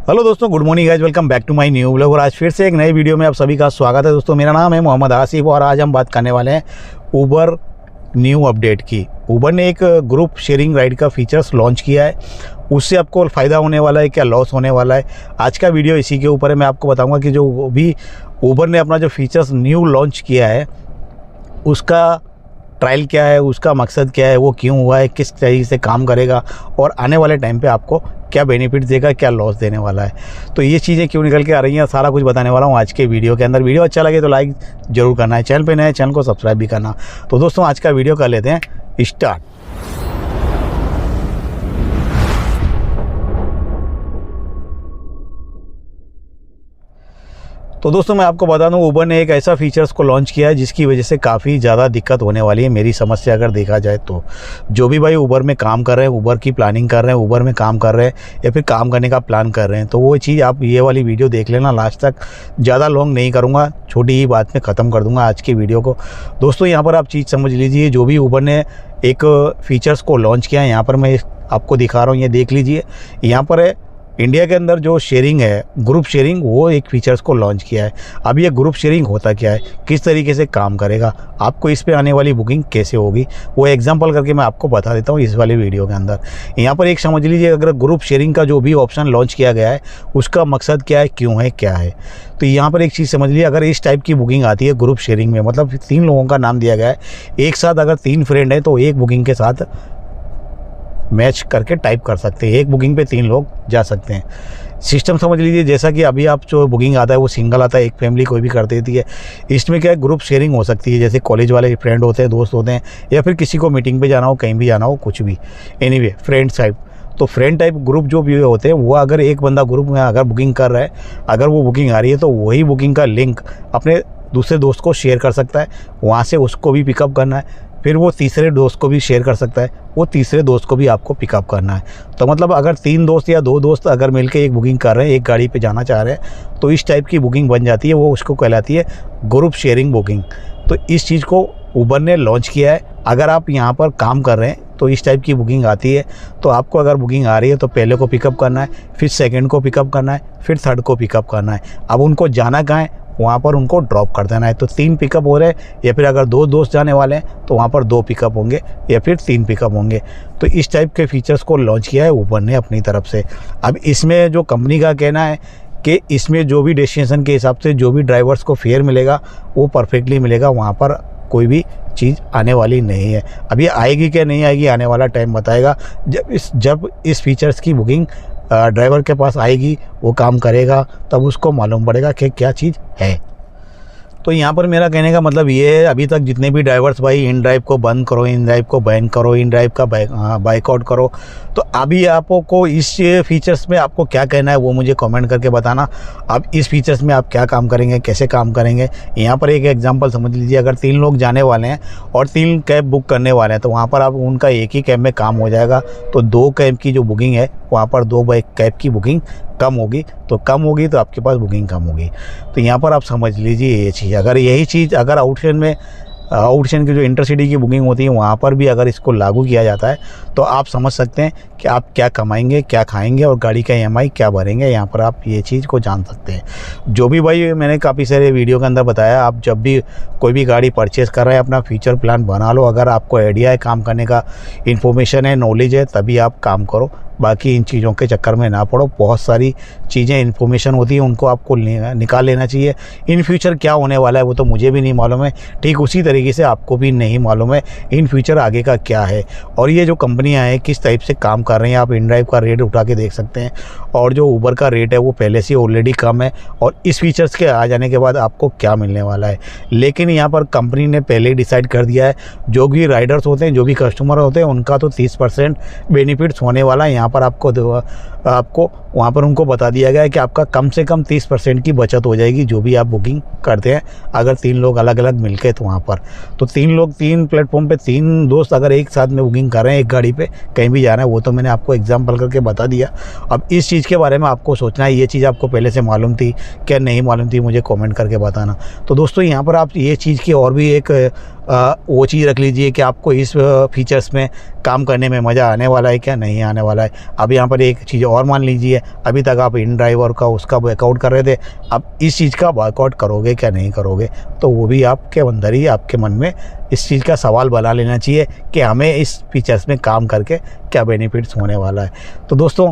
Hello दोस्तों, good morning guys, welcome back to my new vlog. और आज फिर से एक नई वीडियो में आप सभी का स्वागत है। दोस्तों मेरा नाम है मोहम्मद आसिफ और आज हम बात करने वाले हैं उबर न्यू अपडेट की। उबर ने एक ग्रुप शेयरिंग राइड का फीचर्स लॉन्च किया है। उससे आपको फ़ायदा होने वाला है, क्या लॉस होने वाला है, आज का वीडियो इसी के ऊपर है। मैं आपको बताऊँगा कि जो भी उबर ने अपना जो फीचर्स न्यू लॉन्च किया है उसका ट्रायल क्या है, उसका मकसद क्या है, वो क्यों हुआ है, किस तरीके से काम करेगा और आने वाले टाइम पे आपको क्या बेनिफिट देगा, क्या लॉस देने वाला है। तो ये चीज़ें क्यों निकल के आ रही हैं, सारा कुछ बताने वाला हूँ आज के वीडियो के अंदर। वीडियो अच्छा लगे तो लाइक ज़रूर करना है, चैनल पे नए चैनल को सब्सक्राइब भी करना। तो दोस्तों आज का वीडियो कर लेते हैं स्टार्ट। तो दोस्तों मैं आपको बता दूं, उबर ने एक ऐसा फीचर्स को लॉन्च किया है जिसकी वजह से काफ़ी ज़्यादा दिक्कत होने वाली है मेरी समझ से अगर देखा जाए तो। जो भी भाई उबर में काम कर रहे हैं, उबर की प्लानिंग कर रहे हैं, उबर में काम कर रहे हैं या फिर काम करने का प्लान कर रहे हैं, तो वो चीज़ आप ये वाली वीडियो देख लेना लास्ट तक। ज़्यादा लॉन्ग नहीं करूँगा, छोटी ही बात में ख़त्म कर दूँगा आज की वीडियो को। दोस्तों यहाँ पर आप चीज़ समझ लीजिए, जो भी उबर ने एक फ़ीचर्स को लॉन्च किया है, यहाँ पर मैं आपको दिखा रहा हूँ, ये देख लीजिए। यहाँ पर है इंडिया के अंदर जो शेयरिंग है, ग्रुप शेयरिंग, वो एक फीचर्स को लॉन्च किया है। अब ये ग्रुप शेयरिंग होता क्या है, किस तरीके से काम करेगा, आपको इस पे आने वाली बुकिंग कैसे होगी, वो एग्जांपल करके मैं आपको बता देता हूँ इस वाली वीडियो के अंदर। यहाँ पर एक समझ लीजिए, अगर ग्रुप शेयरिंग का जो भी ऑप्शन लॉन्च किया गया है उसका मकसद क्या है, क्यों है, क्या है। तो यहाँ पर एक चीज़ समझ लीजिए, अगर इस टाइप की बुकिंग आती है ग्रुप शेयरिंग में, मतलब 3 लोगों का नाम दिया गया है, एक साथ अगर 3 फ्रेंड हैं तो एक बुकिंग के साथ मैच करके टाइप कर सकते हैं, एक बुकिंग पे 3 लोग जा सकते हैं। सिस्टम समझ लीजिए, जैसा कि अभी आप जो बुकिंग आता है वो सिंगल आता है, एक फैमिली कोई भी कर देती है। इसमें क्या है, ग्रुप शेयरिंग हो सकती है, जैसे कॉलेज वाले फ्रेंड होते हैं, दोस्त होते हैं, या फिर किसी को मीटिंग पे जाना हो, कहीं भी जाना हो, कुछ भी, एनीवे फ्रेंड टाइप। तो फ्रेंड टाइप ग्रुप जो भी होते हैं, वो अगर एक बंदा ग्रुप में अगर बुकिंग कर रहा है, अगर वो बुकिंग आ रही है तो वही बुकिंग का लिंक अपने दूसरे दोस्त को शेयर कर सकता है, वहाँ से उसको भी पिकअप करना है, फिर वो तीसरे दोस्त को भी शेयर कर सकता है, वो तीसरे दोस्त को भी आपको पिकअप करना है। तो मतलब अगर 3 दोस्त या 2 दोस्त अगर मिलकर एक बुकिंग कर रहे हैं, एक गाड़ी पे जाना चाह रहे हैं, तो इस टाइप की बुकिंग बन जाती है, वो उसको कहलाती है ग्रुप शेयरिंग बुकिंग। तो इस चीज़ को उबर ने लॉन्च किया है। अगर आप यहाँ पर काम कर रहे हैं तो इस टाइप की बुकिंग आती है, तो आपको अगर बुकिंग आ रही है तो पहले को पिकअप करना है, फिर सेकेंड को पिकअप करना है, फिर थर्ड को पिकअप करना है। अब उनको जाना कहाँ है, वहाँ पर उनको ड्रॉप कर देना है। तो 3 पिकअप हो रहे हैं, या फिर अगर 2 दोस्त जाने वाले हैं तो वहाँ पर 2 पिकअप होंगे या फिर 3 पिकअप होंगे। तो इस टाइप के फीचर्स को लॉन्च किया है उबर ने अपनी तरफ से। अब इसमें जो कंपनी का कहना है कि इसमें जो भी डेस्टिनेशन के हिसाब से जो भी ड्राइवर्स को फेयर मिलेगा वो परफेक्टली मिलेगा, वहाँ पर कोई भी चीज़ आने वाली नहीं है। अब ये आएगी क्या नहीं आएगी, आने वाला टाइम बताएगा। जब इस फीचर्स की बुकिंग ड्राइवर के पास आएगी, वो काम करेगा, तब उसको मालूम पड़ेगा कि क्या चीज़ है। तो यहाँ पर मेरा कहने का मतलब ये है, अभी तक जितने भी ड्राइवर्स भाई इन ड्राइव को बंद करो, इन ड्राइव को बैन करो, इन ड्राइव का बाइकआउट करो, तो अभी आपको इस फीचर्स में आपको क्या कहना है वो मुझे कमेंट करके बताना। अब इस फीचर्स में आप क्या काम करेंगे, कैसे काम करेंगे। यहाँ पर एक एग्जांपल समझ लीजिए, अगर 3 लोग जाने वाले हैं और 3 कैब बुक करने वाले हैं, तो वहाँ पर आप उनका एक ही कैब में काम हो जाएगा। तो 2 कैब की जो बुकिंग है, वहाँ पर 2 कैब की बुकिंग कम होगी, तो कम होगी तो आपके पास बुकिंग कम होगी। तो यहाँ पर आप समझ लीजिए ये चीज़, अगर यही चीज़ अगर आउटशेन की जो इंटरसिटी की बुकिंग होती है वहाँ पर भी अगर इसको लागू किया जाता है, तो आप समझ सकते हैं कि आप क्या कमाएंगे, क्या खाएंगे और गाड़ी का EMI क्या भरेंगे। यहाँ पर आप ये चीज़ को जान सकते हैं। जो भी भाई मैंने काफ़ी सारे वीडियो के अंदर बताया, आप जब भी कोई भी गाड़ी परचेज़ कर रहे हैं अपना फ्यूचर प्लान बना लो। अगर आपको आइडिया है, काम करने का इन्फॉर्मेशन है, नॉलेज है, तभी आप काम करो, बाकी इन चीज़ों के चक्कर में ना पड़ो। बहुत सारी चीज़ें इन्फॉर्मेशन होती है, उनको आपको निकाल लेना चाहिए। इन फ्यूचर क्या होने वाला है वो तो मुझे भी नहीं मालूम है, ठीक उसी तरीके से आपको भी नहीं मालूम है इन फ्यूचर आगे का क्या है। और ये जो कंपनियां हैं किस टाइप से काम कर रहे हैं, आप इनड्राइव का रेट उठा के देख सकते हैं, और जो उबर का रेट है वो पहले से ऑलरेडी कम है, और इस फीचर्स के आ जाने के बाद आपको क्या मिलने वाला है। लेकिन यहाँ पर कंपनी ने पहले ही डिसाइड कर दिया है, जो भी राइडर्स होते हैं, जो भी कस्टमर होते हैं, उनका तो 30% बेनिफिट्स होने वाला है। यहाँ पर आपको वहाँ पर उनको बता दिया गया है कि आपका कम से कम 30% की बचत हो जाएगी जो भी आप बुकिंग करते हैं, अगर 3 लोग अलग अलग मिलके। तो वहाँ पर तो 3 लोग 3 प्लेटफॉर्म पे 3 दोस्त अगर एक साथ में बुकिंग कर रहे हैं, एक गाड़ी पे कहीं भी जा रहे हैं, वो तो मैंने आपको एग्जांपल करके बता दिया। अब इस चीज़ के बारे में आपको सोचना है, ये चीज़ आपको पहले से मालूम थी क्या नहीं मालूम थी, मुझे कमेंट करके बताना। तो दोस्तों यहाँ पर आप ये चीज़ की और भी एक वो चीज़ रख लीजिए कि आपको इस फीचर्स में काम करने में मज़ा आने वाला है क्या नहीं आने वाला है। अब यहाँ पर एक चीज़ और मान लीजिए, अभी तक आप इन ड्राइवर का उसका बॉयकआउट कर रहे थे, अब इस चीज़ का बॉयकआउट करोगे क्या नहीं करोगे, तो वो भी आपके अंदर ही आपके मन में इस चीज़ का सवाल बना लेना चाहिए कि हमें इस फीचर्स में काम करके क्या बेनिफिट्स होने वाला है। तो दोस्तों,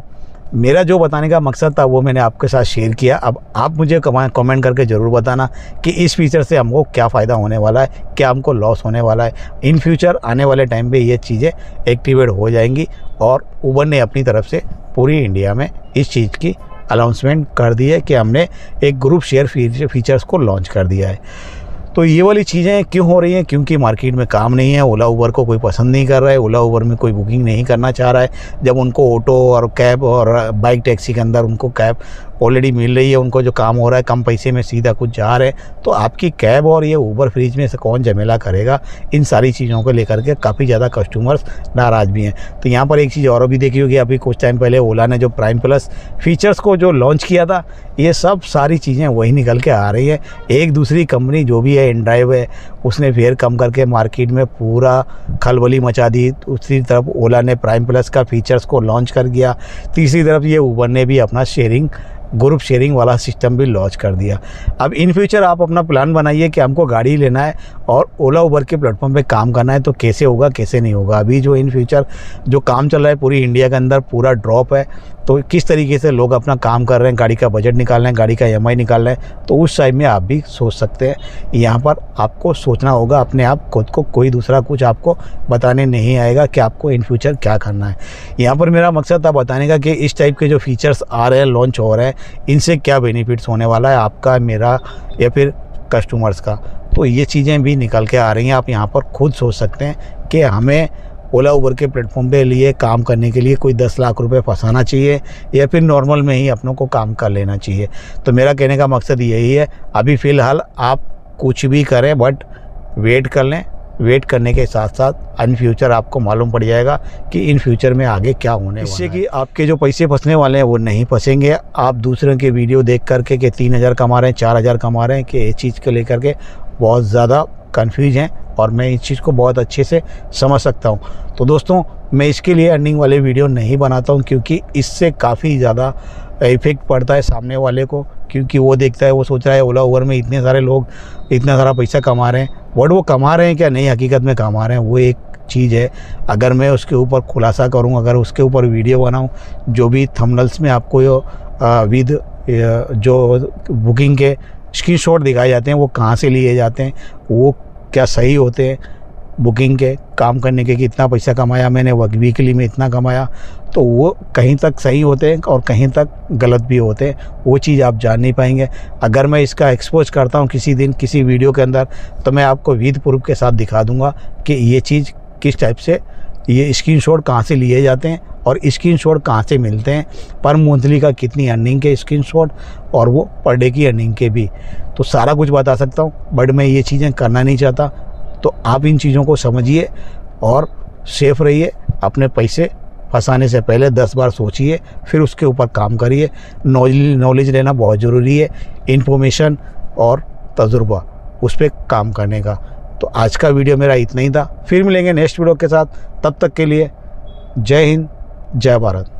मेरा जो बताने का मकसद था वो मैंने आपके साथ शेयर किया। अब आप मुझे कमेंट करके ज़रूर बताना कि इस फीचर से हमको क्या फ़ायदा होने वाला है, क्या हमको लॉस होने वाला है। इन फ्यूचर आने वाले टाइम पे ये चीज़ें एक्टिवेट हो जाएंगी और उबर ने अपनी तरफ से पूरी इंडिया में इस चीज़ की अनाउंसमेंट कर दी है कि हमने एक ग्रुप शेयर फीचर्स को लॉन्च कर दिया है। तो ये वाली चीज़ें क्यों हो रही हैं? क्योंकि मार्केट में काम नहीं है, ओला उबर को कोई पसंद नहीं कर रहा है, ओला उबर में कोई बुकिंग नहीं करना चाह रहा है। जब उनको ऑटो और कैब और बाइक टैक्सी के अंदर उनको कैब ऑलरेडी मिल रही है, उनको जो काम हो रहा है कम पैसे में सीधा कुछ जा रहे हैं, तो आपकी कैब और ये उबर फ्रीज में से कौन झमेला करेगा? इन सारी चीज़ों को लेकर के काफ़ी ज़्यादा कस्टमर्स नाराज़ भी हैं। तो यहाँ पर एक चीज़ और भी देखी होगी, अभी कुछ टाइम पहले ओला ने जो प्राइम प्लस फीचर्स को जो लॉन्च किया था, ये सब सारी चीज़ें वही निकल के आ रही है। एक दूसरी कंपनी जो भी है, इनड्राइव है, उसने फेयर कम करके मार्केट में पूरा खलबली मचा दी। दूसरी तरफ ओला ने प्राइम प्लस का फीचर्स को लॉन्च कर दिया। तीसरी तरफ ये उबर ने भी अपना ग्रुप शेयरिंग वाला सिस्टम भी लॉन्च कर दिया। अब इन फ्यूचर आप अपना प्लान बनाइए कि हमको गाड़ी लेना है और ओला उबर के प्लेटफॉर्म पे काम करना है, तो कैसे होगा कैसे नहीं होगा। अभी जो इन फ्यूचर जो काम चल रहा है पूरी इंडिया के अंदर, पूरा ड्रॉप है, तो किस तरीके से लोग अपना काम कर रहे हैं, गाड़ी का बजट निकाल रहे हैं, गाड़ी का EMI निकाल रहे हैं, तो उस टाइम में आप भी सोच सकते हैं। यहाँ पर आपको सोचना होगा अपने आप खुद को, कोई दूसरा कुछ आपको बताने नहीं आएगा कि आपको इन फ्यूचर क्या करना है। यहाँ पर मेरा मकसद था बताने का कि इस टाइप के जो फीचर्स आ रहे हैं, लॉन्च हो रहे हैं, इनसे क्या बेनिफिट्स होने वाला है आपका, मेरा या फिर कस्टमर्स का। तो ये चीज़ें भी निकल के आ रही हैं। आप यहाँ पर खुद सोच सकते हैं कि हमें ओला उबर के प्लेटफॉर्म पे लिए काम करने के लिए कोई 10 लाख रुपए फंसाना चाहिए या फिर नॉर्मल में ही अपनों को काम कर लेना चाहिए। तो मेरा कहने का मकसद यही है, अभी फ़िलहाल आप कुछ भी करें बट वेट कर लें। वेट करने के साथ साथ इन फ्यूचर आपको मालूम पड़ जाएगा कि इन फ्यूचर में आगे क्या होने वाला है। इससे कि आपके जो पैसे फंसने वाले हैं वो नहीं फंसेंगे। आप दूसरों के वीडियो देख करके कि 3000 कमा रहे हैं, 4000 कमा रहे हैं, कि इस चीज़ को लेकर के बहुत ज़्यादा कन्फ्यूज हैं और मैं इस चीज़ को बहुत अच्छे से समझ सकता हूँ। तो दोस्तों, मैं इसके लिए अर्निंग वाले वीडियो नहीं बनाता हूँ, क्योंकि इससे काफ़ी ज़्यादा इफ़ेक्ट पड़ता है सामने वाले को, क्योंकि वो देखता है, वो सोच रहा है ओला उबर में इतने सारे लोग इतना सारा पैसा कमा रहे हैं, बट वो कमा रहे हैं क्या नहीं हकीकत में कमा रहे हैं, वो एक चीज़ है। अगर मैं उसके ऊपर खुलासा करूं, अगर उसके ऊपर वीडियो बनाऊं, जो भी थंबनेल्स में आपको विद जो बुकिंग के स्क्रीनशॉट दिखाए जाते हैं वो कहाँ से लिए जाते हैं, वो क्या सही होते हैं, बुकिंग के काम करने के कितना पैसा कमाया मैंने, वीकली में इतना कमाया, तो वो कहीं तक सही होते हैं और कहीं तक गलत भी होते हैं, वो चीज़ आप जान नहीं पाएंगे। अगर मैं इसका एक्सपोज करता हूँ किसी दिन किसी वीडियो के अंदर, तो मैं आपको विद प्रूफ के साथ दिखा दूंगा कि ये चीज़ किस टाइप से, ये स्क्रीनशॉट कहाँ से लिए जाते हैं और स्क्रीनशॉट कहाँ से मिलते हैं, पर मंथली का कितनी अर्निंग के स्क्रीनशॉट और वो पर डे की अर्निंग के भी, तो सारा कुछ बता सकता हूँ। बट मैं ये चीज़ें करना नहीं चाहता, तो आप इन चीज़ों को समझिए और सेफ रहिए। अपने पैसे फंसाने से पहले 10 बार सोचिए, फिर उसके ऊपर काम करिए। नॉलेज लेना बहुत ज़रूरी है, इन्फॉर्मेशन और तजुर्बा उस पर काम करने का। तो आज का वीडियो मेरा इतना ही था, फिर मिलेंगे नेक्स्ट वीडियो के साथ। तब तक के लिए जय हिंद, जय भारत।